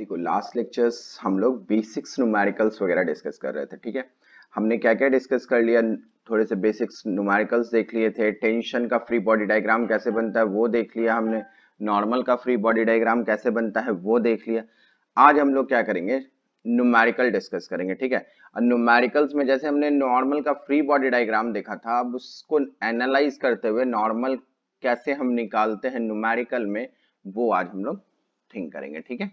देखो last lectures हम लोग बेसिक्स न्यूमेरिकल्स वगैरह डिस्कस कर रहे थे, ठीक है। हमने क्या क्या डिस्कस कर लिया, थोड़े से बेसिक्स न्यूमेरिकल्स देख लिए थे, टेंशन का फ्री बॉडी डायग्राम कैसे बनता है वो देख लिया हमने, नॉर्मल का फ्री बॉडी डायग्राम कैसे बनता है वो देख लिया। आज हम लोग क्या करेंगे, न्यूमेरिकल डिस्कस करेंगे, ठीक है। और न्यूमेरिकल्स में जैसे हमने नॉर्मल का फ्री बॉडी डायग्राम देखा था, अब उसको एनालाइज करते हुए नॉर्मल कैसे हम निकालते हैं न्यूमेरिकल में, वो आज हम लोग थिंक करेंगे, ठीक है।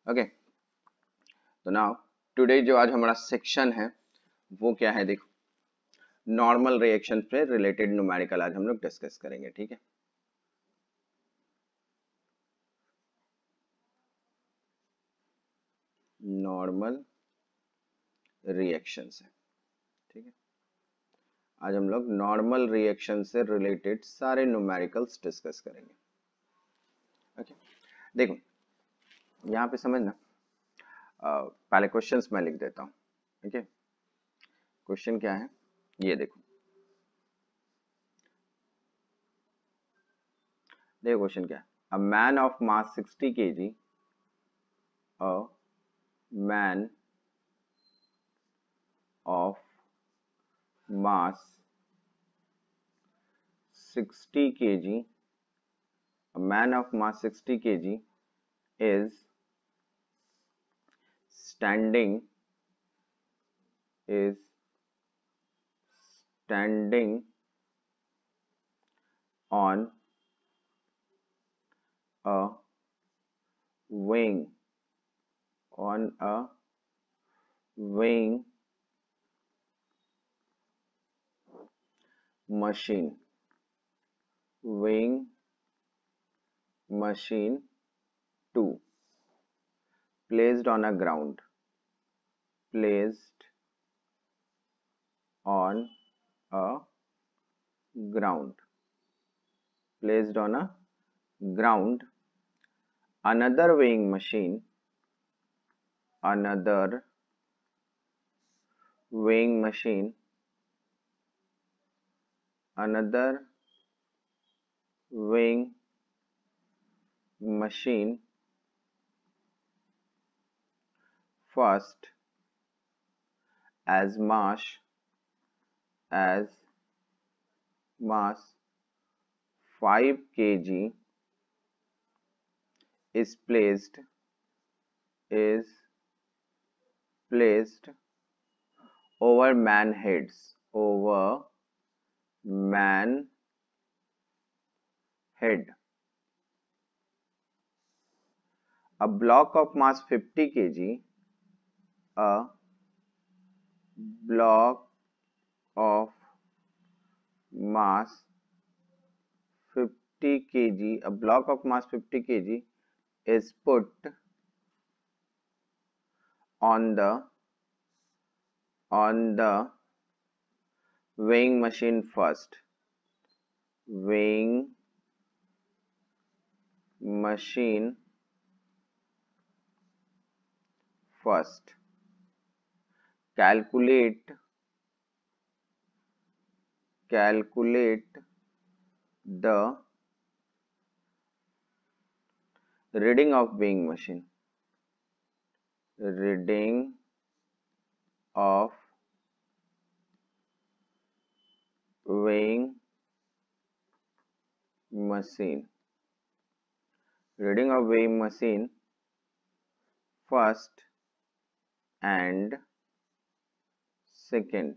ओके, तो नाउ टुडे जो आज हमारा सेक्शन है वो क्या है, देखो नॉर्मल रिएक्शन पे रिलेटेड न्यूमेरिकल आज हम लोग डिस्कस करेंगे, ठीक है। नॉर्मल रिएक्शन से, ठीक है। आज हम लोग नॉर्मल रिएक्शन से रिलेटेड सारे न्यूमेरिकल्स डिस्कस करेंगे। ओके, देखो यहाँ पे समझना, पहले क्वेश्चंस मैं लिख देता हूँ, ठीक है। क्वेश्चन क्या है ये देखो, क्वेश्चन क्या है, a man of mass 60 kg, a man of mass 60 kg, a man of mass 60 kg is standing on a weighing machine, weighing machine 2, placed on a ground, placed on a ground, placed on a ground. Another weighing machine, another weighing machine first as mass 5 kg is placed over man heads, head. A block of mass 50 kg, a block of mass 50 kg is put on the weighing machine first. Weighing machine first. Calculate the reading of weighing machine. Reading of weighing machine. Reading of weighing machine first and second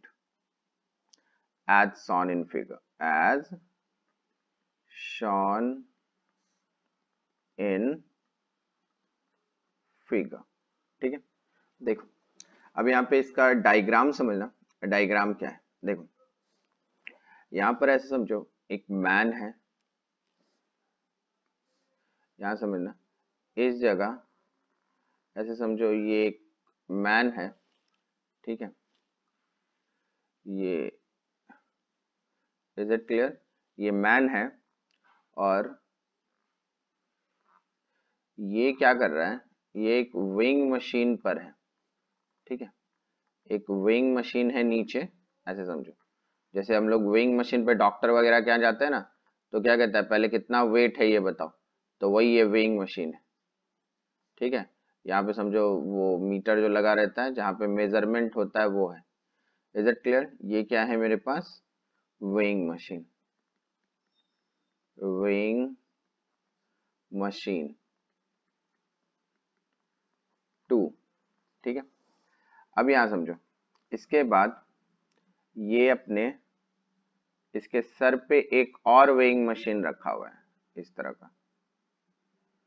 as shown in figure. As shown in figure, ठीक है। देखो अब यहाँ पे इसका diagram समझना, diagram क्या है, देखो यहाँ पर ऐसे समझो एक मैन है, यहाँ समझना इस जगह ऐसे समझो ये एक मैन है, ठीक है। ये इज इट क्लियर, ये मैन है और ये क्या कर रहा है, ये एक वेइंग मशीन पर है, ठीक है। एक वेइंग मशीन है नीचे, ऐसे समझो जैसे हम लोग वेइंग मशीन पे डॉक्टर वगैरह क्या जाते हैं ना, तो क्या कहता है पहले कितना वेट है ये बताओ, तो वही ये वेइंग मशीन है, ठीक है। यहाँ पे समझो वो मीटर जो लगा रहता है जहाँ पे मेजरमेंट होता है वो है। Is it clear? ये क्या है मेरे पास? Weighing machine, weighing machine 2। ठीक है, अब यहाँ समझो, इसके बाद ये अपने इसके सर पे एक और वेइंग मशीन रखा हुआ है इस तरह का।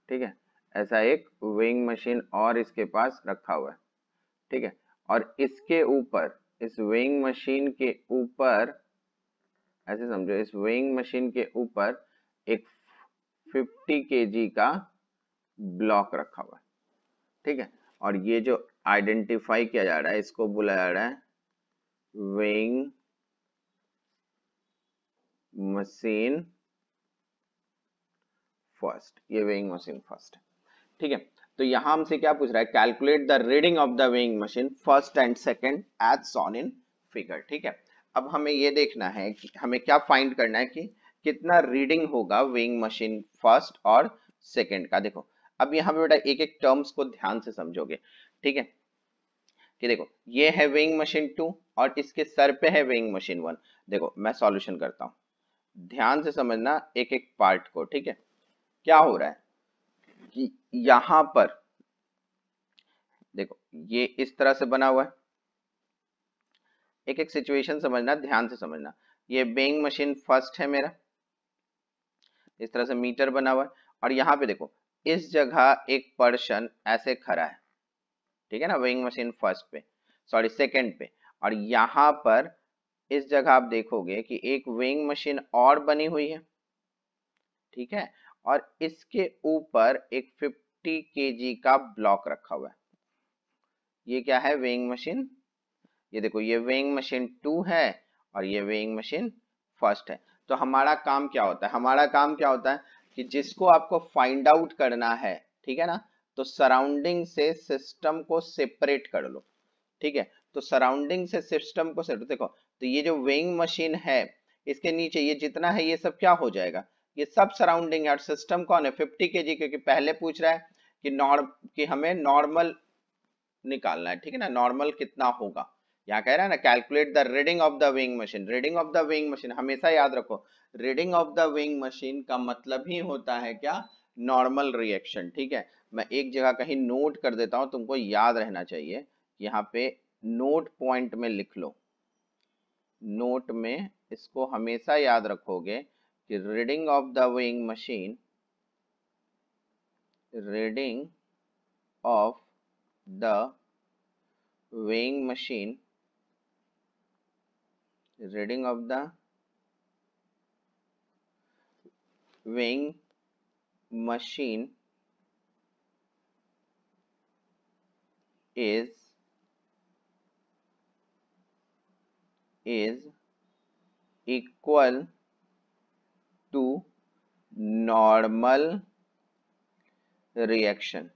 ठीक है, ऐसा एक वेइंग मशीन और इसके पास रखा हुआ है। ठीक है, और इसके ऊपर, इस वेइंग मशीन के ऊपर, ऐसे समझो, इस वेइंग मशीन के ऊपर एक 50 केजी का ब्लॉक रखा हुआ है। ठीक है, और ये जो आइडेंटिफाई किया जा रहा है इसको बुलाया जा रहा है वेइंग मशीन फर्स्ट। ये वेइंग मशीन फर्स्ट है। ठीक है, तो यहां हमसे क्या पूछ रहा है? Calculate the reading of the weighing machine first and second as shown in figure. ठीक है, अब हमें ये देखना है कि हमें क्या फाइंड करना है कि कितना रीडिंग होगा वेइंग मशीन फर्स्ट और सेकंड का। देखो, अब यहाँ पे बेटा एक एक टर्म्स को ध्यान से समझोगे। ठीक है, कि देखो ये है वेइंग मशीन 2 और इसके सर पे है वेइंग मशीन 1। देखो मैं सॉल्यूशन करता हूँ, ध्यान से समझना एक एक पार्ट को। ठीक है, क्या हो रहा है कि यहां पर देखो ये इस तरह से बना हुआ है। एक एक सिचुएशन समझना, ध्यान से समझना। ये वेइंग मशीन फर्स्ट है मेरा, इस तरह से मीटर बना हुआ है, और यहाँ पे देखो इस जगह एक पर्सन ऐसे खड़ा है। ठीक है ना, वेइंग मशीन फर्स्ट पे, सॉरी सेकंड पे, और यहाँ पर इस जगह आप देखोगे कि एक वेइंग मशीन और बनी हुई है। ठीक है, और इसके ऊपर एक 50 केजी का ब्लॉक रखा हुआ है। ये क्या है? Weighing machine. ये देखो ये वेइंग मशीन 2 है और ये वेइंग मशीन फर्स्ट है। तो हमारा काम क्या होता है? हमारा काम क्या होता है कि जिसको आपको फाइंड आउट करना है, ठीक है ना, तो सराउंडिंग से सिस्टम को सेपरेट कर लो। ठीक है, तो सराउंडिंग से सिस्टम को सेपरेट, देखो तो ये जो वेइंग मशीन है इसके नीचे ये जितना है ये सब क्या हो जाएगा? ये सब सराउंडिंग है। और सिस्टम कौन है? 50 केजी, क्योंकि पहले पूछ रहा है कि हमें नॉर्मल निकालना है। ठीक है ना, नॉर्मल कितना होगा। यहाँ कह रहा है ना calculate the reading of the weighing machine. Reading of the weighing machine हमेशा याद रखो, reading of the weighing machine का मतलब ही होता है क्या? Normal reaction. ठीक है, मैं एक जगह कहीं नोट कर देता हूं, तुमको याद रहना चाहिए। यहाँ पे नोट पॉइंट में लिख लो, नोट में इसको हमेशा याद रखोगे कि reading of the weighing machine, reading of the weighing machine, reading of the weighing machine is equal to normal reaction।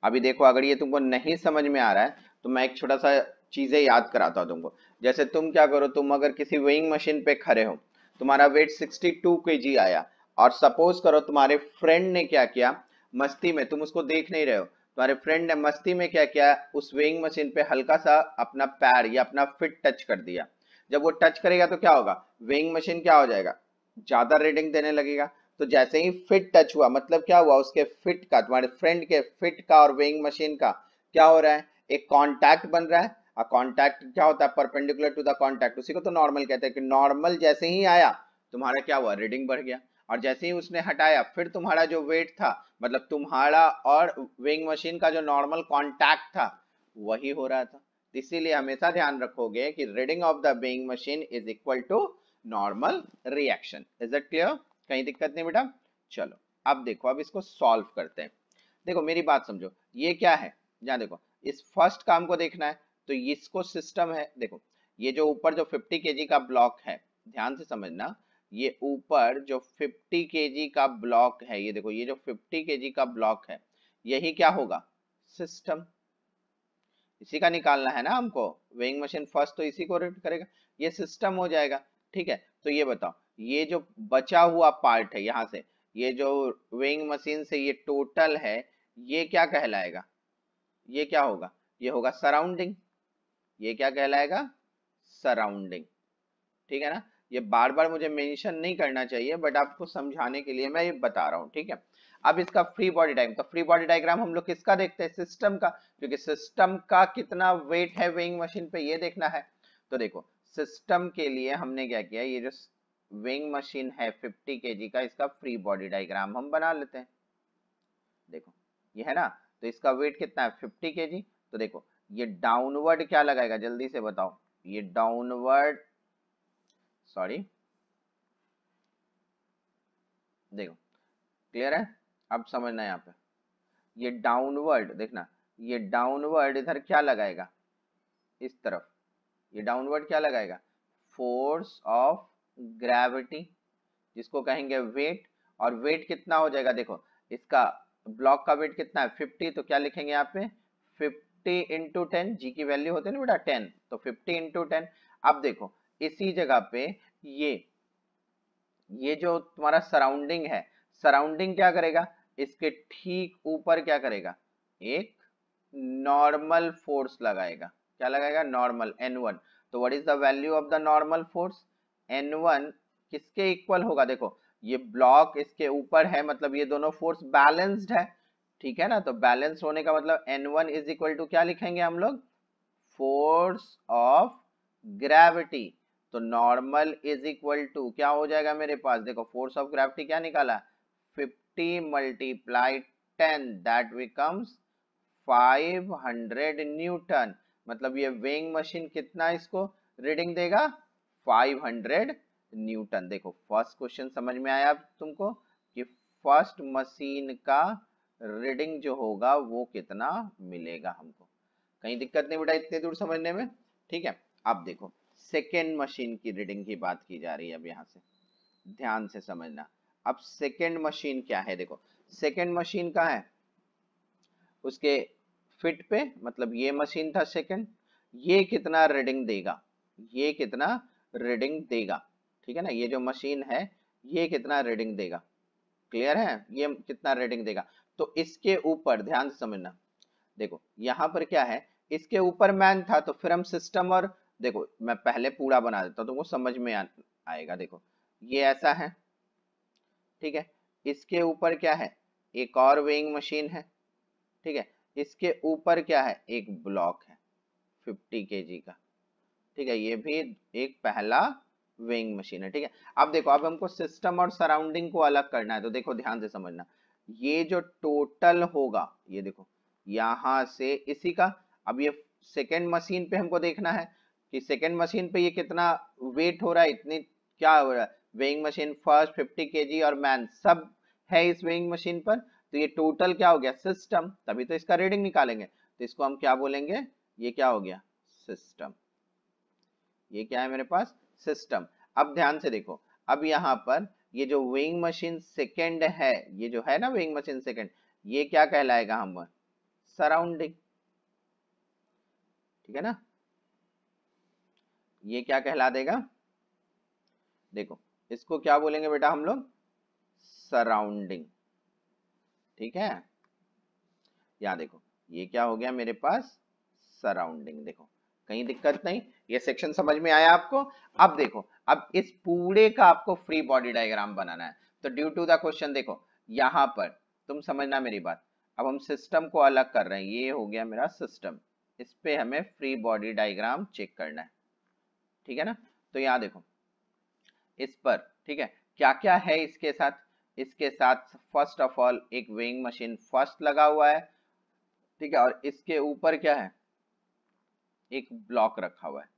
अभी देखो अगर ये तुमको नहीं समझ में आ रहा है तो मैं एक छोटा सा चीजें याद कराता हूँ तुमको। जैसे तुम क्या करो, तुम अगर किसी वेइंग मशीन पे खड़े हो, तुम्हारा वेट 62 केजी आया, और सपोज करो तुम्हारे फ्रेंड ने क्या किया, मस्ती में, तुम उसको देख नहीं रहे हो, तुम्हारे फ्रेंड ने मस्ती में क्या किया, उस वेइंग मशीन पे हल्का सा अपना पैर या अपना फिट टच कर दिया। जब वो टच करेगा तो क्या होगा? वेइंग मशीन क्या हो जाएगा? ज्यादा रीडिंग देने लगेगा। तो जैसे ही फिट टच हुआ, मतलब क्या हुआ? उसके फिट का, तुम्हारे फ्रेंड के फिट का और वेइंग मशीन का क्या हो रहा है? एक कांटेक्ट बन रहा है। और कांटेक्ट क्या होता है? परपेंडिकुलर टू द कांटेक्ट, उसी को तो नॉर्मल कहते हैं। कि नॉर्मल जैसे ही आया तुम्हारा क्या हुआ? रीडिंग बढ़ गया। और जैसे ही उसने हटाया, फिर तुम्हारा जो वेट था, मतलब तुम्हारा और वेइंग मशीन का जो नॉर्मल कांटेक्ट था वही हो रहा था। इसीलिए हमेशा ध्यान रखोगे कि reading of the weighing machine is equal to normal reaction. Is it clear? कहीं दिक्कत नहीं बेटा? चलो अब देखो, अब इसको सॉल्व करते हैं। देखो मेरी बात समझो, ये क्या है? जहाँ देखो इस फर्स्ट काम को देखना है तो इसको सिस्टम है। देखो ये जो ऊपर जो 50 केजी का ब्लॉक है, ध्यान से समझना, ये ऊपर जो 50 केजी का ब्लॉक है, ये देखो ये जो 50 केजी का ब्लॉक है, यही क्या होगा? सिस्टम। इसी का निकालना है ना हमको। वेइंग मशीन फर्स्ट तो इसी को रीड करेगा, ये सिस्टम हो जाएगा। ठीक है, तो ये बताओ, ये जो बचा हुआ पार्ट है यहाँ से, ये जो वेइंग मशीन से ये टोटल है, ये क्या कहलाएगा? ये क्या होगा, ये होगा सराउंडिंग, ये क्या कहलाएगा, सराउंडिंग। ठीक है ना, ये बार बार मुझे मेंशन नहीं करना चाहिए, बट आपको समझाने के लिए मैं ये बता रहा हूँ। ठीक है, अब इसका फ्री बॉडी डायग्राम, तो फ्री बॉडी डायग्राम हम लोग किसका देखते हैं, सिस्टम का, क्योंकि सिस्टम का कितना वेट है वेइंग मशीन पे ये देखना है। तो देखो सिस्टम के लिए हमने क्या किया, ये जो वेइंग मशीन है 50 केजी का, इसका फ्री बॉडी डायग्राम हम बना लेते हैं। देखो ये है ना, तो इसका वेट कितना है 50 केजी। तो देखो ये डाउनवर्ड क्या लगाएगा, जल्दी से बताओ, ये डाउनवर्ड, सॉरी, देखो क्लियर है, अब समझना यहाँ पे, ये डाउनवर्ड देखना, ये डाउनवर्ड इधर क्या लगाएगा, इस तरफ, ये डाउनवर्ड क्या लगाएगा, फोर्स ऑफ ग्रेविटी, जिसको कहेंगे वेट। और वेट कितना हो जाएगा, देखो इसका ब्लॉक का वेट कितना है 50, तो क्या लिखेंगे यहाँ पे 50 इंटू 10, जी की वैल्यू होती है ना बेटा 10, तो 50 इंटू 10। अब देखो इसी जगह पे ये जो तुम्हारा सराउंडिंग है, सराउंडिंग क्या करेगा, इसके ठीक ऊपर क्या करेगा, एक नॉर्मल फोर्स लगाएगा, क्या लगाएगा, नॉर्मल N1। तो what is the value of the normal force, N1 किसके इक्वल होगा, देखो ये ब्लॉक इसके ऊपर है, मतलब ये दोनों फोर्स बैलेंस्ड है। ठीक है ना, तो बैलेंस होने का मतलब N1 इज इक्वल टू क्या लिखेंगे हम लोग, फोर्स ऑफ ग्रेविटी। तो नॉर्मल इज इक्वल टू क्या हो जाएगा मेरे पास, देखो फोर्स ऑफ ग्रेविटी क्या निकाला, 50 मल्टीप्लाई 10, दैट बिकम्स 500 न्यूटन। मतलब ये वेइंग मशीन कितना इसको रीडिंग देगा, 500 न्यूटन। देखो फर्स्ट क्वेश्चन समझ में आया तुमको, कि फर्स्ट मशीन का रीडिंग जो होगा वो कितना मिलेगा हमको, कहीं दिक्कत नहीं बेटा इतने दूर समझने में। ठीक है, अब देखो सेकेंड मशीन की रीडिंग की बात की जा रही है, अब यहाँ से ध्यान से समझना। अब सेकेंड मशीन क्या है, देखो सेकेंड मशीन का है उसके फिट पे, मतलब ये मशीन था सेकेंड, ये कितना रीडिंग देगा, ये कितना रीडिंग देगा। ठीक है ना, ये जो मशीन है ये कितना रीडिंग देगा, क्लियर है, ये कितना रीडिंग देगा। तो इसके ऊपर ध्यान से समझना, देखो यहाँ पर क्या है, इसके ऊपर मैन था, तो फिर हम सिस्टम, और देखो मैं पहले पूरा बना देता हूँ तुमको समझ में आएगा। देखो ये ऐसा है, ठीक है, इसके ऊपर क्या है, एक और वेइंग मशीन है। ठीक है, इसके ऊपर क्या है, एक ब्लॉक है 50 केजी का। ठीक है, ये भी एक पहला वेइंग मशीन है। ठीक है, अब देखो अब हमको सिस्टम और सराउंडिंग को अलग करना है, तो देखो ध्यान से समझना, ये जो टोटल होगा, ये देखो यहां से इसी का, अब ये सेकेंड मशीन पे हमको देखना है कि सेकेंड मशीन पे ये कितना वेट हो रहा है, इतनी क्या हो रहा है, वेइंग मशीन फर्स्ट 50 केजी और मैन सब है इस वेइंग मशीन पर, तो ये टोटल क्या हो गया, सिस्टम, तभी तो इसका रीडिंग निकालेंगे, तो इसको हम क्या बोलेंगे, ये क्या हो गया, सिस्टम। ये क्या है मेरे पास, सिस्टम। अब ध्यान से देखो, अब यहाँ पर ये जो वेइंग मशीन सेकेंड है, ये जो है ना वेइंग मशीन सेकेंड, ये क्या कहलाएगा, हम सराउंडिंग। ठीक है ना, ये क्या कहला देगा, देखो इसको क्या बोलेंगे बेटा हम लोग, सराउंडिंग। ठीक है, यहाँ देखो ये क्या हो गया मेरे पास, सराउंडिंग। देखो कहीं दिक्कत नहीं, ये सेक्शन समझ में आया आपको। अब देखो, अब इस पूरे का आपको फ्री बॉडी डायग्राम बनाना है, तो ड्यू टू द क्वेश्चन देखो यहां पर तुम समझना मेरी बात, अब हम सिस्टम को अलग कर रहे हैं, ये हो गया मेरा सिस्टम, इस पे हमें फ्री बॉडी डायग्राम चेक करना है। ठीक है ना, तो यहाँ देखो इस पर, ठीक है, क्या क्या है इसके साथ, इसके साथ फर्स्ट ऑफ ऑल एक वेइंग मशीन फर्स्ट लगा हुआ है। ठीक है, और इसके ऊपर क्या है, एक ब्लॉक रखा हुआ है,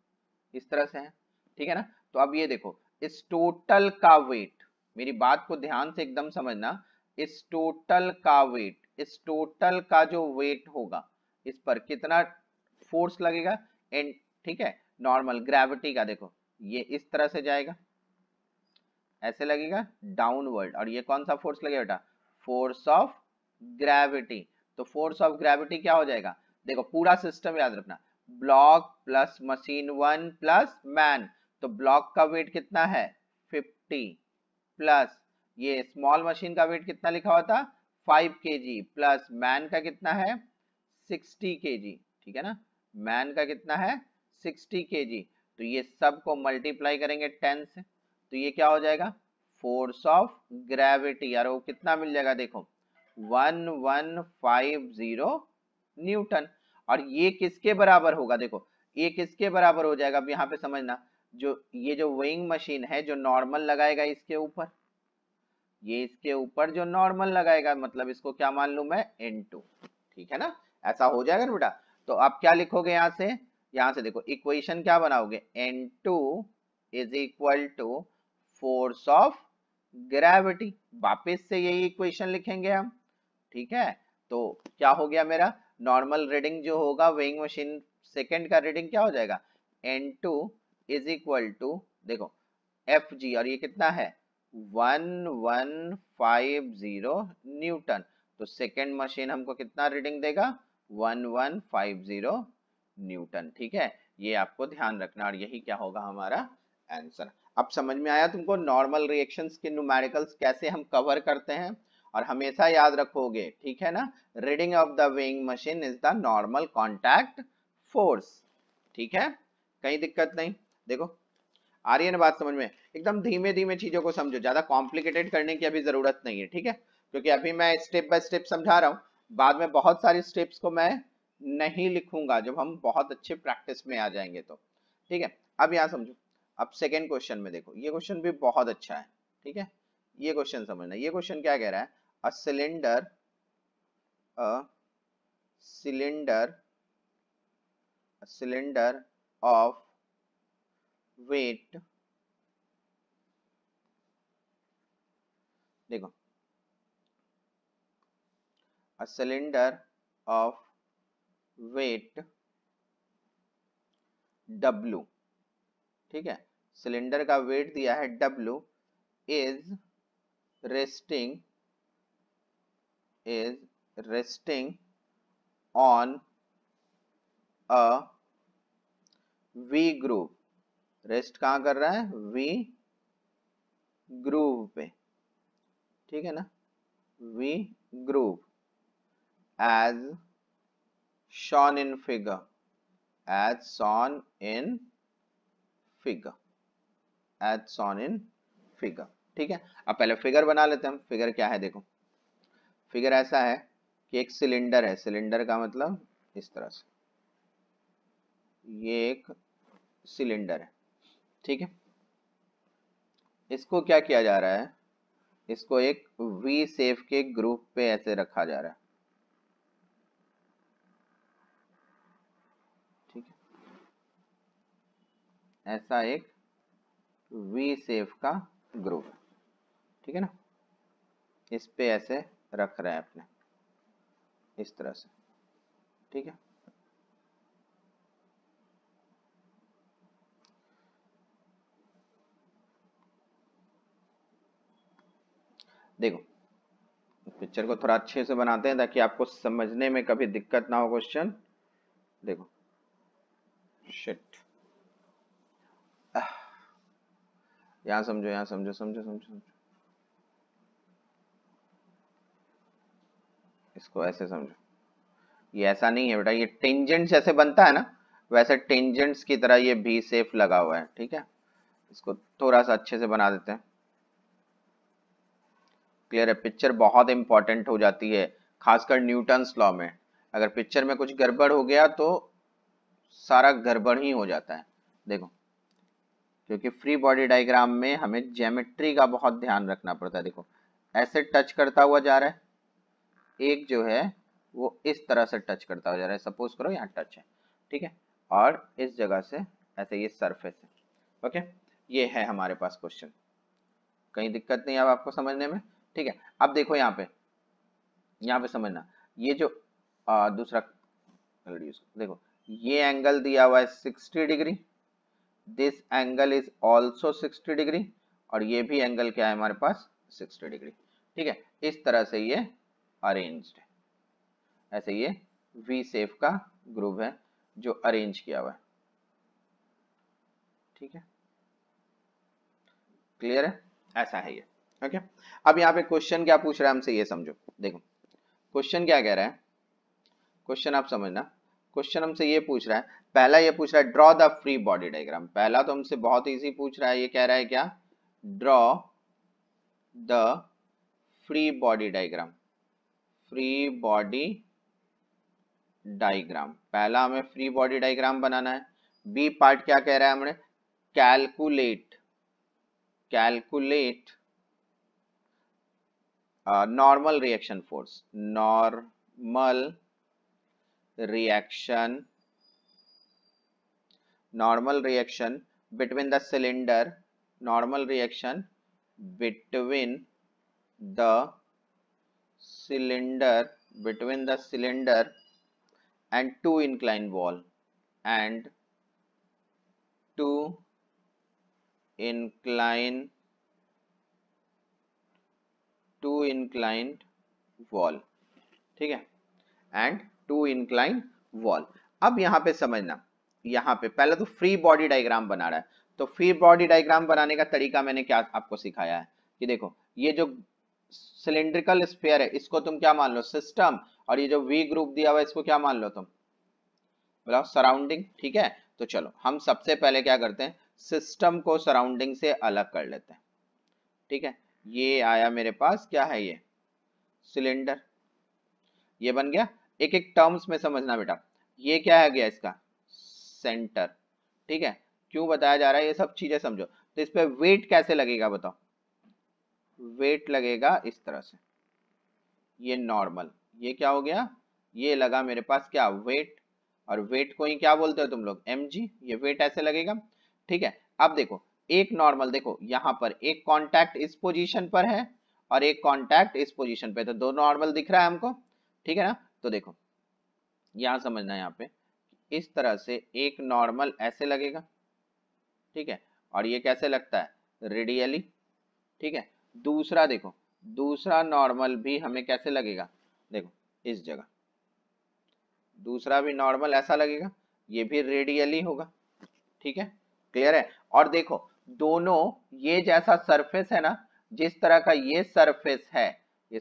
इस तरह से है। ठीक है ना, तो अब ये देखो इस टोटल का वेट, मेरी बात को ध्यान से एकदम समझना, इस टोटल का वेट, इस टोटल का जो वेट होगा इस पर कितना फोर्स लगेगा, एंड ठीक है नॉर्मल ग्रेविटी का, देखो ये इस तरह से जाएगा, ऐसे लगेगा डाउनवर्ड, और ये कौन सा फोर्स लगेगा बेटा, फोर्स ऑफ ग्रेविटी। तो फोर्स ऑफ ग्रेविटी क्या हो जाएगा, देखो पूरा सिस्टम याद रखना, block plus machine 1 plus man, तो ब्लॉक का वेट कितना है 50 प्लस ये स्मॉल मशीन का वेट कितना लिखा हुआ था 5 केजी प्लस मैन का कितना है 60 kg, ठीक है ना, मैन का कितना है 60 kg, तो ये सब को मल्टीप्लाई करेंगे 10 से, तो ये क्या हो जाएगा फोर्स ऑफ ग्रेविटी, यार वो कितना मिल जाएगा देखो 1150 न्यूटन। और ये किसके बराबर होगा, देखो ये किसके बराबर हो जाएगा, अब यहाँ पे समझना, जो ये जो वेइंग मशीन है जो नॉर्मल लगाएगा इसके ऊपर, ये इसके ऊपर जो नॉर्मल लगाएगा, मतलब इसको क्या मान लूं मैं N2, ठीक है ना, ऐसा हो जाएगा ना बेटा। तो आप क्या लिखोगे यहाँ से देखो इक्वेशन क्या बनाओगे, N2 is equal to force of gravity, वापिस से यही इक्वेशन लिखेंगे हम, ठीक है। तो क्या हो गया मेरा, नॉर्मल रीडिंग जो होगा वेइंग मशीन सेकंड का रीडिंग क्या हो जाएगा, N2 इज इक्वल टू देखो Fg, और ये कितना है 1150 न्यूटन, तो सेकेंड मशीन हमको कितना रीडिंग देगा 1150 न्यूटन, ठीक है। ये आपको ध्यान रखना, और यही क्या होगा हमारा आंसर। अब समझ में आया तुमको नॉर्मल रिएक्शंस के न्यूमेरिकल्स कैसे हम कवर करते हैं, और हमेशा याद रखोगे, ठीक है ना, reading of the weighing machine is the normal contact force, ठीक है, कहीं दिक्कत नहीं। देखो आ रही है ना बात समझ में, एकदम धीमे धीमे चीजों को समझो, ज्यादा कॉम्प्लिकेटेड करने की अभी जरूरत नहीं है, ठीक है, क्योंकि अभी मैं स्टेप बाय स्टेप समझा रहा हूँ, बाद में बहुत सारी स्टेप्स को मैं नहीं लिखूंगा जब हम बहुत अच्छे प्रैक्टिस में आ जाएंगे तो, ठीक है। अब यहाँ समझो, अब सेकेंड क्वेश्चन में देखो, ये क्वेश्चन भी बहुत अच्छा है, ठीक है, ये क्वेश्चन समझना, ये क्वेश्चन क्या कह रहा है, अ सिलेंडर ऑफ weight, देखो a cylinder of weight W, ठीक है, सिलेंडर का वेट दिया है W, is resting on a V groove, rest कहाँ कर रहा है V ग्रूव पे, ठीक है ना, V groove as shown in figure, ठीक है। अब पहले फिगर बना लेते हैं हम, फिगर क्या है देखो, फिगर ऐसा है कि एक सिलेंडर है, सिलेंडर का मतलब इस तरह से, ये एक सिलेंडर है, ठीक है, इसको क्या किया जा रहा है, इसको एक वी शेप के ग्रुप पे ऐसे रखा जा रहा है, ठीक है, ऐसा एक वी शेप का ग्रुप, ठीक है ना, इस पे ऐसे रख रहे हैं अपने इस तरह से, ठीक है। देखो पिक्चर को थोड़ा अच्छे से बनाते हैं ताकि आपको समझने में कभी दिक्कत ना हो क्वेश्चन, देखो शिट, यहाँ समझो, यहाँ समझो, समझो समझो समझो, इसको ऐसे समझो, ये ऐसा नहीं है बेटा, ये टेंजेंट जैसे बनता है ना, वैसे टेंजेंट्स की तरह ये भी सेफ लगा हुआ है, ठीक है, इसको थोड़ा सा अच्छे से बना देते हैं, क्लियर है। पिक्चर बहुत इंपॉर्टेंट हो जाती है, खासकर न्यूटन्स लॉ में, अगर पिक्चर में कुछ गड़बड़ हो गया तो सारा गड़बड़ ही हो जाता है, देखो, क्योंकि फ्री बॉडी डायग्राम में हमें ज्योमेट्री का बहुत ध्यान रखना पड़ता है, देखो ऐसे टच करता हुआ जा रहा है, एक जो है वो इस तरह से टच करता हुआ जा रहा है, सपोज करो यहाँ टच है, ठीक है, और इस जगह से ऐसे ये सरफेस है, ओके, ये है हमारे पास क्वेश्चन, कहीं दिक्कत नहीं अब आपको समझने में, ठीक है। अब देखो यहाँ पे समझना, ये जो दूसरा देखो, ये एंगल दिया हुआ है 60 degree, this angle is also 60 degree, और ये भी एंगल क्या है हमारे पास 60 डिग्री, ठीक है, इस तरह से ये अरेंज्ड है, ऐसे ये वी शेप का ग्रुव है जो अरेंज किया हुआ है, ठीक है, क्लियर है, ऐसा है ये, ओके। अब यहाँ पे क्वेश्चन क्या पूछ रहा है हमसे, ये समझो, देखो क्वेश्चन क्या कह रहा है, क्वेश्चन आप समझना, क्वेश्चन हमसे ये पूछ रहा है, पहला ये पूछ रहा है draw the free body diagram. पहला तो हमसे बहुत इजी पूछ रहा है, ये कह रहा है क्या, draw the free body diagram. Free body diagram, पहला हमें फ्री बॉडी डायग्राम बनाना है। बी पार्ट क्या कह रहा है हमने, calculate normal reaction force, normal reaction between the cylinder, normal reaction between the cylinder and two inclined wall ठीक है, एंड टू इंक्लाइन वॉल। अब यहाँ पे समझना, यहाँ पे पहले तो फ्री बॉडी डायग्राम बना रहा है, तो फ्री बॉडी डायग्राम बनाने का तरीका मैंने क्या आपको सिखाया है कि देखो ये जो सिलिंड्रिकल स्फीयर है इसको तुम क्या मान लो, सिस्टम, और ये जो वी ग्रुप दिया हुआ है इसको क्या मान लो तुम, बोला सराउंडिंग। ठीक है, तो चलो हम सबसे पहले क्या करते हैं, सिस्टम को सराउंडिंग से अलग कर लेते हैं। ठीक है, ये आया मेरे पास, क्या है ये, सिलेंडर, ये बन गया। एक एक टर्म्स में समझना बेटा, ये क्या है गया इसका सेंटर। ठीक है, क्यों बताया जा रहा है ये सब चीजें समझो। तो इस पे वेट कैसे लगेगा बताओ, वेट लगेगा इस तरह से, ये नॉर्मल, ये क्या हो गया, ये लगा मेरे पास क्या, वेट, और वेट को ही क्या बोलते हो तुम लोग, mg, ये वेट ऐसे लगेगा। ठीक है, अब देखो एक नॉर्मल, देखो यहाँ पर एक कांटेक्ट इस पोजीशन पर है और एक कांटेक्ट इस पोजीशन पे, तो दो नॉर्मल दिख रहा है हमको। ठीक है ना, तो देखो यहां समझना, यहाँ पे इस तरह से एक नॉर्मल ऐसे लगेगा। ठीक है, और ये कैसे लगता है, रेडियली। ठीक है, दूसरा देखो, दूसरा नॉर्मल भी हमें कैसे लगेगा, देखो इस जगह दूसरा भी नॉर्मल ऐसा लगेगा, ये भी रेडियली होगा। ठीक है, क्लियर है। और देखो दोनों ये जैसा सरफेस है ना, जिस तरह का ये सरफेस है, ये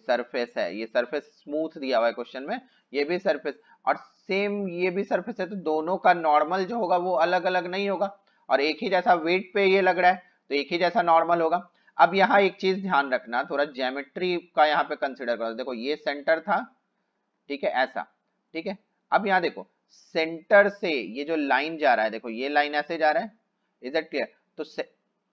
सरफेस स्मूथ दिया हुआ है क्वेश्चन में, ये भी सरफेस, और सेम ये भी सरफेस है, तो दोनों का नॉर्मल जो होगा वो अलग अलग नहीं होगा, और एक ही जैसा वेट पे ये लग रहा है तो एक ही जैसा नॉर्मल होगा। अब यहाँ एक चीज ध्यान रखना, थोड़ा ज्योमेट्री का यहाँ पे कंसिडर करो। देखो ये सेंटर था, ठीक है ऐसा, ठीक है। अब यहाँ देखो सेंटर से ये जो लाइन जा रहा है, देखो ये लाइन ऐसे जा रहा है, इज इट क्लियर। तो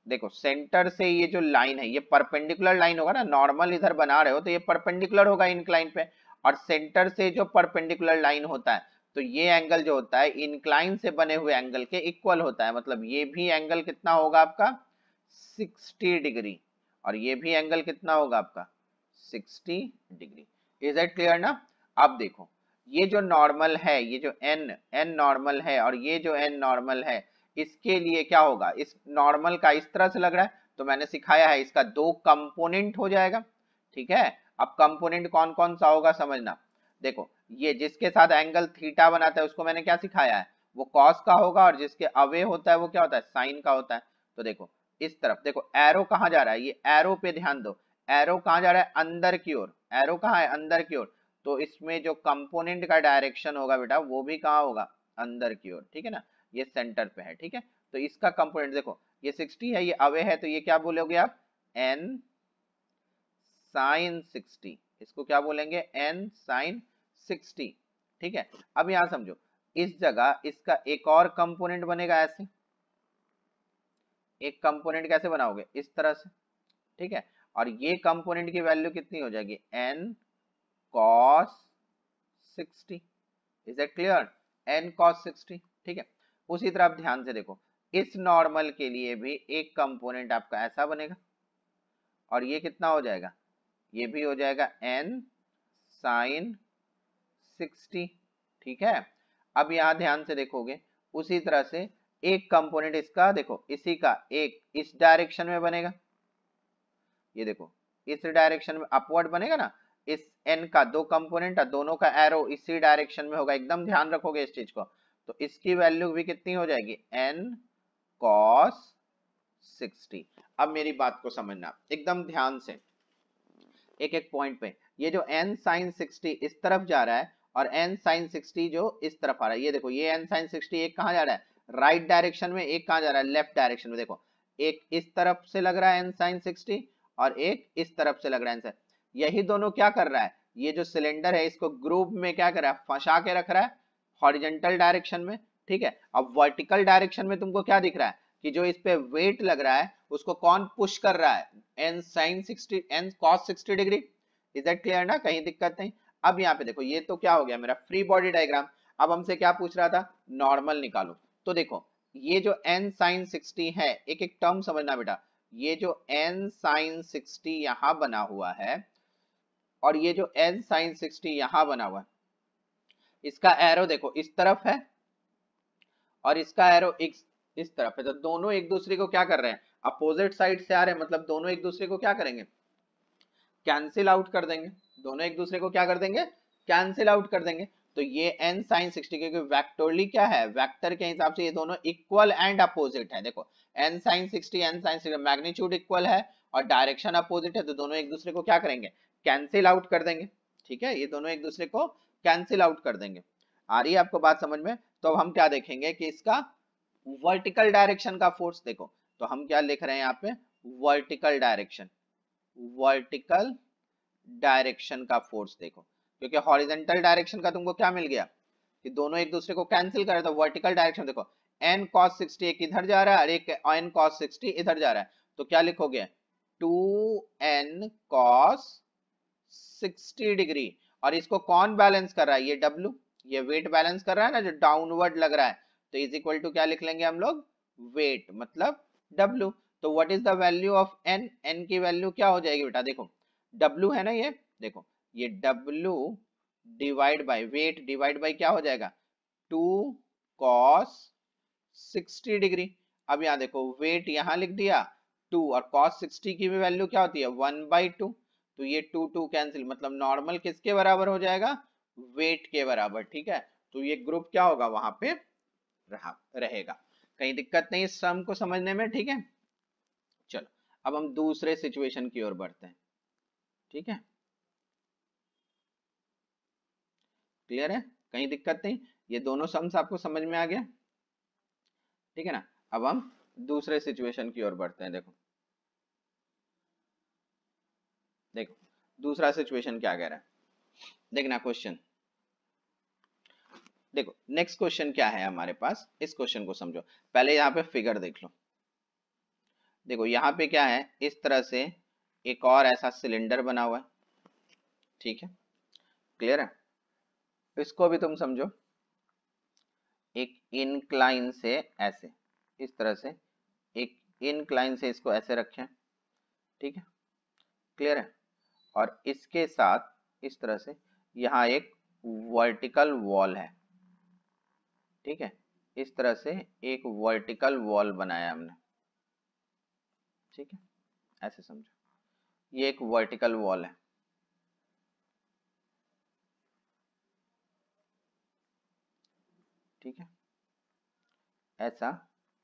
देखो सेंटर से ये जो लाइन है ये परपेंडिकुलर लाइन होगा ना, नॉर्मल इधर बना रहे हो तो ये परपेंडिकुलर होगा इंक्लाइन पे, और सेंटर से जो परपेंडिकुलर लाइन होता है तो ये एंगल जो होता है इंक्लाइन से बने हुए एंगल के इक्वल होता है, मतलब ये भी एंगल कितना होगा आपका 60 डिग्री, और ये भी एंगल कितना होगा आपका 60 डिग्री। इज इट क्लियर ना। अब देखो ये जो नॉर्मल है, ये जो n नॉर्मल है और ये जो n नॉर्मल है, इसके लिए क्या होगा, इस नॉर्मल का इस तरह से लग रहा है तो मैंने सिखाया है इसका दो कंपोनेंट हो जाएगा। ठीक है, अब कंपोनेंट कौन कौन सा होगा समझना। देखो ये जिसके साथ एंगल थीटा बनाता है उसको मैंने क्या सिखाया है, वो कॉस का होगा, और जिसके अवे होता है वो क्या होता है, साइन का होता है। तो देखो इस तरफ देखो एरो कहाँ जा रहा है, ये एरो पे ध्यान दो, एरो कहाँ जा रहा है, अंदर की ओर, एरो कहाँ है, अंदर की ओर। तो इसमें जो कंपोनेंट का डायरेक्शन होगा बेटा वो भी कहाँ होगा, अंदर की ओर। ठीक है ना, ये सेंटर पे है। ठीक है, तो इसका कंपोनेंट देखो ये 60 है, ये अवे है, तो ये क्या बोलोगे आप, n sin 60, इसको क्या बोलेंगे, n sin 60। ठीक है, अब यहां समझो इस जगह इसका एक और कंपोनेंट बनेगा ऐसे, एक कंपोनेंट कैसे बनाओगे, इस तरह से। ठीक है, और ये कंपोनेंट की वैल्यू कितनी हो जाएगी, n cos 60। Is it clear, n cos 60। ठीक है, उसी तरह आप ध्यान से देखो इस नॉर्मल के लिए भी एक कंपोनेंट आपका ऐसा बनेगा, और ये कितना हो जाएगा, ये भी हो जाएगा n sin 60। ठीक है, अब यहां ध्यान से देखोगे उसी तरह से एक कंपोनेंट इसका देखो, इसी का एक इस डायरेक्शन में बनेगा, ये देखो इस डायरेक्शन में अपवर्ड बनेगा ना, इस n का दो कंपोनेंट है, दोनों का एरो इसी डायरेक्शन में होगा, एकदम ध्यान रखोगे इस चीज को। तो इसकी वैल्यू भी कितनी हो जाएगी, n cos 60। अब मेरी बात को समझना एकदम ध्यान से, एक एक पॉइंट पे, ये जो n sin 60 इस तरफ जा रहा है और n sin 60 जो इस तरफ आ रहा है, ये देखो ये n sin 60 एक कहाँ जा रहा है, राइट डायरेक्शन में, एक कहाँ जा रहा है, लेफ्ट डायरेक्शन में। देखो एक इस तरफ से लग रहा है n sin 60 और एक इस तरफ से लग रहा है n sin, यही दोनों क्या कर रहा है, ये जो सिलेंडर है इसको ग्रुप में क्या कर रहा है, फंसा के रख रहा है हॉरिजेंटल डायरेक्शन में, ठीक है। अब वर्टिकल डायरेक्शन में तुमको क्या दिख रहा है कि जो इस पे वेट लग रहा है उसको कौन पुश कर रहा है, n sin 60 n cos 60 degree. Is that clear ना, कहीं दिक्कत नहीं। अब यहाँ पे देखो ये तो क्या हो गया मेरा फ्री बॉडी डायग्राम। अब हमसे क्या पूछ रहा था, नॉर्मल निकालो। तो देखो ये जो n sin 60 है, एक एक टर्म समझना बेटा, ये जो n sin 60 यहां बना हुआ है और ये जो n sin 60 यहां बना हुआ है, इसका एरो देखो इस तरफ है और इसका एरो इस तरफ है, तो दोनों एक दूसरे को क्या कर रहे हैं, अपोजिट साइड से आ रहे हैं, मतलब दोनों एक दूसरे को क्या करेंगे, कैंसिल आउट कर देंगे। दोनों एक दूसरे को क्या कर देंगे, कैंसिल आउट कर देंगे। तो ये n sin 60 क्योंकि वेक्टोरली क्या है, वेक्टर के हिसाब से ये दोनों इक्वल एंड अपोजिट है। देखो n sin 60 n sin 60 magnitude equal है और डायरेक्शन अपोजिट है, तो दोनों एक दूसरे को क्या करेंगे, कैंसिल आउट कर देंगे। ठीक है, ये दोनों एक दूसरे को कैंसिल आउट कर देंगे। आ रही है आपको बात समझ में। तो अब हम क्या देखेंगे कि इसका वर्टिकल डायरेक्शन का फोर्स देखो, तो हम क्या लिख रहे हैं यहाँ पे, वर्टिकल डायरेक्शन, वर्टिकल डायरेक्शन का फोर्स देखो, क्योंकि हॉरिजॉन्टल डायरेक्शन का तुमको क्या मिल गया कि दोनों एक दूसरे को कैंसिल करे, तो वर्टिकल डायरेक्शन देखो n cos 60 एक इधर जा रहा है और एक n cos 60 इधर जा रहा है, तो क्या लिखोगे 2n cos 60 डिग्री। और इसको कौन बैलेंस कर रहा है, ये W, ये वेट बैलेंस कर रहा है ना जो डाउनवर्ड लग रहा है, तो इज इक्वल टू क्या लिख लेंगे हम लोग, वेट मतलब W। तो what is the value of n, n की वैल्यू क्या हो जाएगी बेटा, देखो W है ना, ये देखो ये W divide by weight divide by क्या हो जाएगा 2 cos 60 डिग्री। अब यहाँ देखो वेट यहाँ लिख दिया 2 और cos 60 की भी वैल्यू क्या होती है 1/2, तो ये 2 कैंसिल, मतलब नॉर्मल किसके बराबर हो जाएगा, वेट के बराबर। ठीक है, तो ये ग्रुप क्या होगा वहां पे रहेगा। कहीं दिक्कत नहीं इस सम को समझने में, ठीक है। चलो अब हम दूसरे सिचुएशन की ओर बढ़ते हैं, ठीक है, क्लियर है, कहीं दिक्कत नहीं, ये दोनों सम्स आपको समझ में आ गया, ठीक है ना। अब हम दूसरे सिचुएशन की ओर बढ़ते हैं। देखो देखो दूसरा सिचुएशन क्या कह रहा है, देखना क्वेश्चन, देखो नेक्स्ट क्वेश्चन क्या है हमारे पास, इस क्वेश्चन को समझो। पहले यहाँ पे फिगर देख लो, देखो यहाँ पे क्या है, इस तरह से एक और ऐसा सिलेंडर बना हुआ है, ठीक है, क्लियर है। इसको भी तुम समझो, एक इनक्लाइन से ऐसे, इस तरह से एक इनक्लाइन से इसको ऐसे रखें, ठीक है, क्लियर है। और इसके साथ इस तरह से यहाँ एक वर्टिकल वॉल है, ठीक है, इस तरह से एक वर्टिकल वॉल बनाया हमने, ठीक है, ऐसे समझो ये एक वर्टिकल वॉल है, ठीक है, ऐसा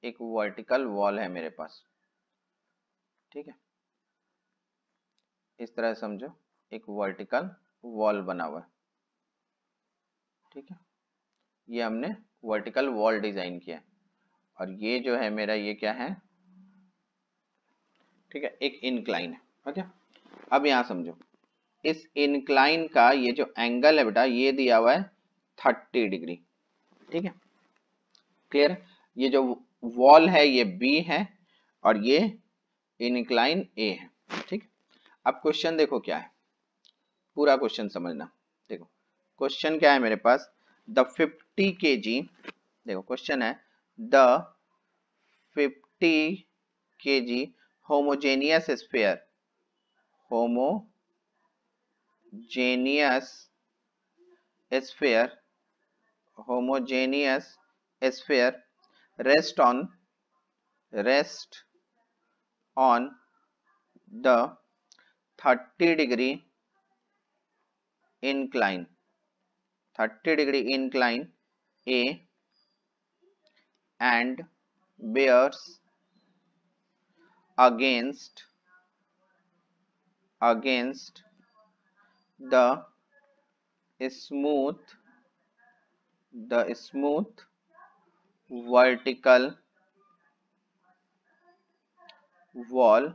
एक वर्टिकल वॉल है मेरे पास, ठीक है, इस तरह समझो एक वर्टिकल वॉल बना हुआ है, ठीक है, ये हमने वर्टिकल वॉल डिजाइन किया है। और ये जो है मेरा ये क्या है, ठीक है, एक इनक्लाइन है, ओके। अब यहां समझो इस इनक्लाइन का ये जो एंगल है बेटा, ये दिया हुआ है 30 डिग्री, ठीक है, क्लियर। ये जो वॉल है ये बी है और ये इनक्लाइन ए है, ठीक। अब क्वेश्चन देखो क्या है, पूरा क्वेश्चन समझना। देखो क्वेश्चन क्या है मेरे पास, द 50 kg, देखो क्वेश्चन है the 50 kg homogeneous sphere, homogeneous sphere, homogeneous sphere rest on the 30 degree incline, 30 degree incline A and bears against the smooth the smooth vertical wall.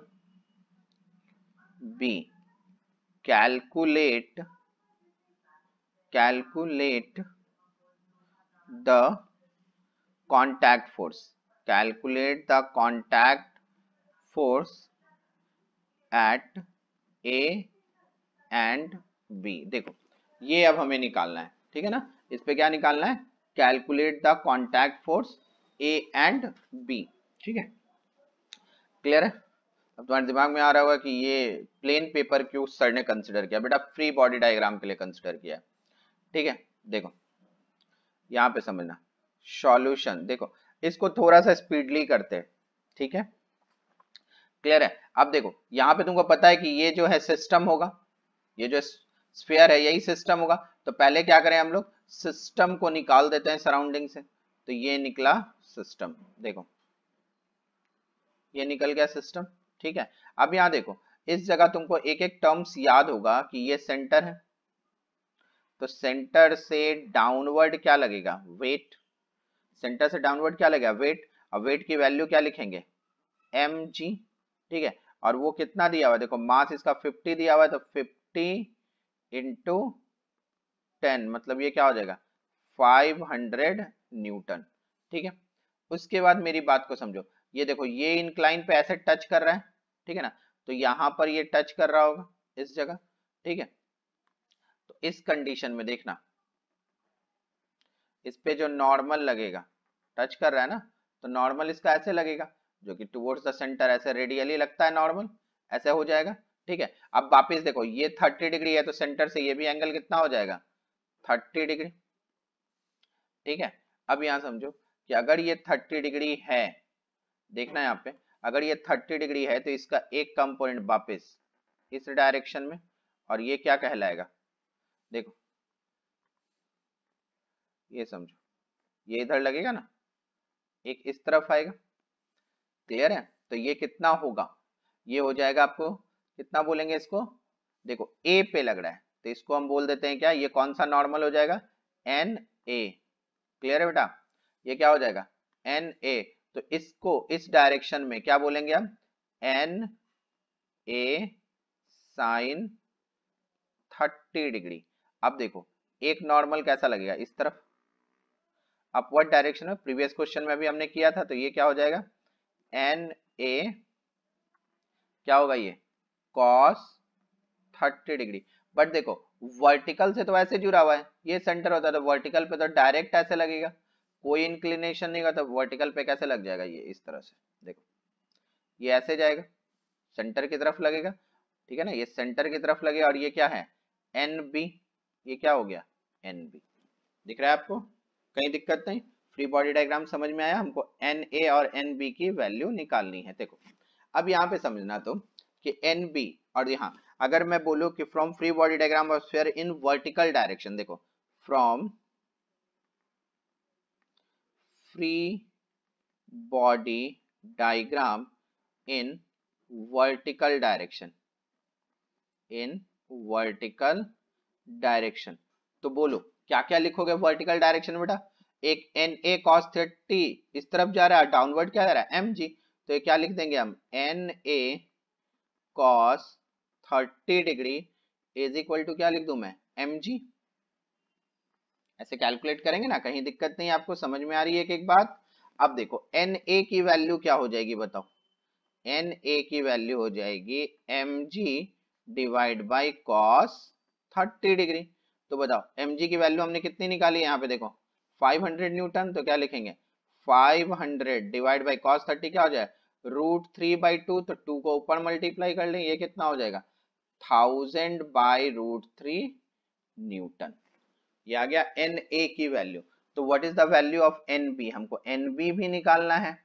B, calculate the contact force. Calculate the contact force at A and B. देखो ये अब हमें निकालना है, ठीक है ना। इस पे क्या निकालना है, calculate the contact force A and B, ठीक है। क्लियर है। अब तुम्हारे दिमाग में आ रहा होगा कि ये प्लेन पेपर क्यों सर ने कंसिडर किया। बेटा फ्री बॉडी डायग्राम के लिए कंसिडर किया, ठीक है। देखो यहाँ पे समझना सॉल्यूशन, देखो इसको थोड़ा सा स्पीडली करते हैं, ठीक है। क्लियर है। अब देखो यहाँ पे तुमको पता है कि ये जो है सिस्टम होगा, ये जो स्फीयर है यही सिस्टम होगा। तो पहले क्या करें हम लोग, सिस्टम को निकाल देते हैं सराउंडिंग से। तो ये निकला सिस्टम, देखो ये निकल गया सिस्टम, ठीक है। अब यहाँ देखो इस जगह तुमको एक एक टर्म्स याद होगा कि ये सेंटर है, तो सेंटर से डाउनवर्ड क्या लगेगा, वेट। सेंटर से डाउनवर्ड क्या लगेगा, वेट। अब वेट की वैल्यू क्या लिखेंगे, mg, ठीक है। और वो कितना दिया हुआ है, देखो मास इसका 50 दिया हुआ है, तो 50 इंटू 10 मतलब ये क्या हो जाएगा 500 न्यूटन, ठीक है। उसके बाद मेरी बात को समझो, ये देखो ये इंक्लाइन पे ऐसे टच कर रहा है, ठीक है ना। तो यहां पर ये टच कर रहा होगा इस जगह, ठीक है। तो इस कंडीशन में देखना इस पे जो नॉर्मल लगेगा, टच कर रहा है ना, तो नॉर्मल इसका ऐसे लगेगा जो कि टुवर्ड्स द सेंटर ऐसे रेडियली लगता है नॉर्मल, ऐसे हो जाएगा, ठीक है। अब वापिस देखो ये 30 डिग्री है, तो सेंटर से ये भी एंगल कितना हो जाएगा 30 डिग्री, ठीक है। अब यहां समझो कि अगर ये 30 डिग्री है, देखना यहाँ पे अगर ये 30 डिग्री है तो इसका एक कंपोनेंट वापस इस डायरेक्शन में, और ये क्या कहलाएगा, देखो ये समझो ये इधर लगेगा ना, एक इस तरफ आएगा। क्लियर है। तो ये कितना होगा, ये हो जाएगा आपको कितना बोलेंगे इसको, देखो ए पे लग रहा है तो इसको हम बोल देते हैं क्या, ये कौन सा नॉर्मल हो जाएगा एन ए। क्लियर है बेटा, ये क्या हो जाएगा एन ए। तो इसको इस डायरेक्शन में क्या बोलेंगे हम, एन ए साइन 30 डिग्री। अब देखो एक नॉर्मल कैसा लगेगा इस तरफ अपवर्ड डायरेक्शन में, प्रीवियस क्वेश्चन में भी हमने किया था। तो ये क्या हो जाएगा एन ए क्या होगा ये कॉस 30 डिग्री। बट देखो वर्टिकल से तो ऐसे जुड़ा हुआ है, ये सेंटर होता है, तो वर्टिकल पे तो डायरेक्ट ऐसे लगेगा, कोई इंक्लिनेशन नहीं होता, वर्टिकल पे कैसे लग जाएगा ये इस तरह से, देखो ये ऐसे जाएगा सेंटर की तरफ लगेगा, ठीक है ना। ये सेंटर की तरफ लगेगा और ये क्या है एन बी, ये क्या हो गया एन बी। दिख रहा है आपको, कहीं दिक्कत नहीं, फ्री बॉडी डायग्राम समझ में आया। हमको एन ए और एन बी की वैल्यू निकालनी है। देखो अब यहाँ पे समझना तो कि एन बी, और यहाँ अगर मैं बोलूं कि from free body diagram of sphere in vertical direction, देखो from free body diagram in vertical direction, in vertical direction, तो बोलो क्या क्या लिखोगे वर्टिकल डायरेक्शन में बेटा, एक एन ए कॉस 30 इस तरफ जा रहा है, डाउनवर्ड क्या जा रहा है एम जी, तो ये क्या लिख देंगे हम N A cos 30 degree is equal to क्या लिख दूं मैं एम जी। ऐसे कैलकुलेट करेंगे ना, कहीं दिक्कत नहीं, आपको समझ में आ रही है एक एक बात। अब देखो एन ए की वैल्यू क्या हो जाएगी बताओ, एन ए की वैल्यू हो जाएगी M G divide by cos 30 degree. तो बताओ एम जी की वैल्यू हमने कितनी निकाली, यहाँ पे देखो 500 न्यूटन, तो क्या लिखेंगे 500 डिवाइड बाई कॉस 30 क्या हो जाए √3/2, तो 2 को ऊपर मल्टीप्लाई कर लें, ये कितना हो जाएगा 1000 बाई √3 न्यूटन। ये आ गया एन ए की वैल्यू। तो what is the value of N B, हमको एन बी भी निकालना है।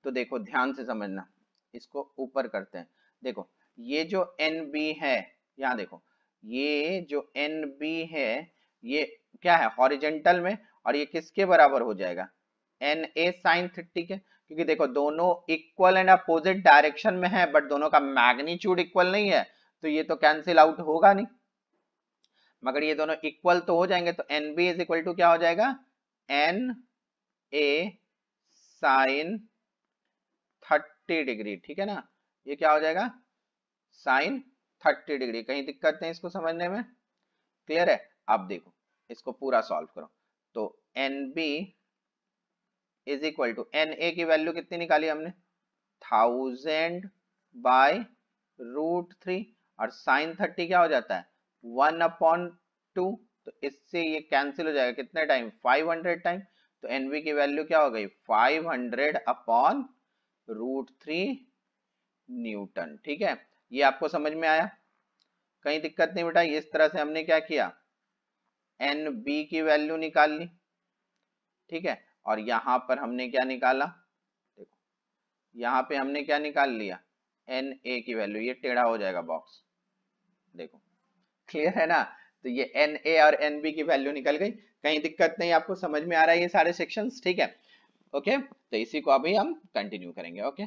तो देखो ध्यान से समझना, इसको ऊपर करते हैं। देखो ये जो एन बी है, यहाँ देखो ये जो एन बी है ये क्या है हॉरिजेंटल में, और ये किसके बराबर हो जाएगा एन ए साइन 30 के, क्योंकि देखो दोनों इक्वल एंड अपोजिट डायरेक्शन में है, बट दोनों का मैग्नीट्यूड इक्वल नहीं है, तो ये तो कैंसिल आउट होगा नहीं, मगर ये दोनों इक्वल तो हो जाएंगे। तो N B is equal to क्या हो जाएगा एन ए साइन 30 डिग्री, ठीक है ना, ये क्या हो जाएगा साइन 30 डिग्री। कहीं दिक्कत नहीं इसको समझने में, क्लियर है। अब देखो इसको पूरा सॉल्व करो, तो N B is equal to N A की वैल्यू कितनी निकाली हमने 1000 बाय √3 और साइन 30 क्या हो जाता है 1/2, तो इससे ये कैंसिल हो जाएगा कितने टाइम 500 टाइम, तो एनबी की वैल्यू क्या हो गई 500/√3 न्यूटन। ठीक है, ये आपको समझ में आया, कहीं दिक्कत नहीं बेटा। इस तरह से हमने क्या किया एन बी की वैल्यू निकाल ली, ठीक है, और यहां पर हमने क्या निकाला, देखो यहां पे हमने क्या निकाल लिया एन ए की वैल्यू, ये टेढ़ा हो जाएगा बॉक्स, देखो क्लियर है ना। तो ये एन ए और एन बी की वैल्यू निकल गई, कहीं दिक्कत नहीं, आपको समझ में आ रहा है ये सारे सेक्शंस, ठीक है। ओके, तो इसी को अभी हम कंटिन्यू करेंगे। ओके।